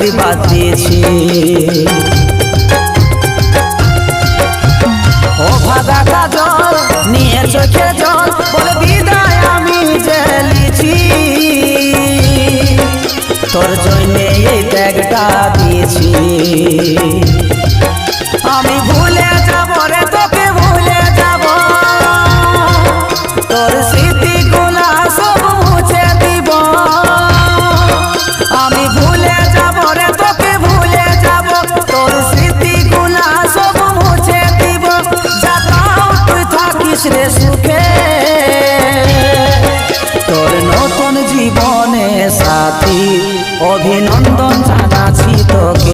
আশীর্বাদ দিয়েছি। ও ভাগা কাজল নিয়ে চোখে জল বলে বিদায় আমি জেলেছি, তোর জন্যে এই ব্যাগটা দিয়েছি। আমি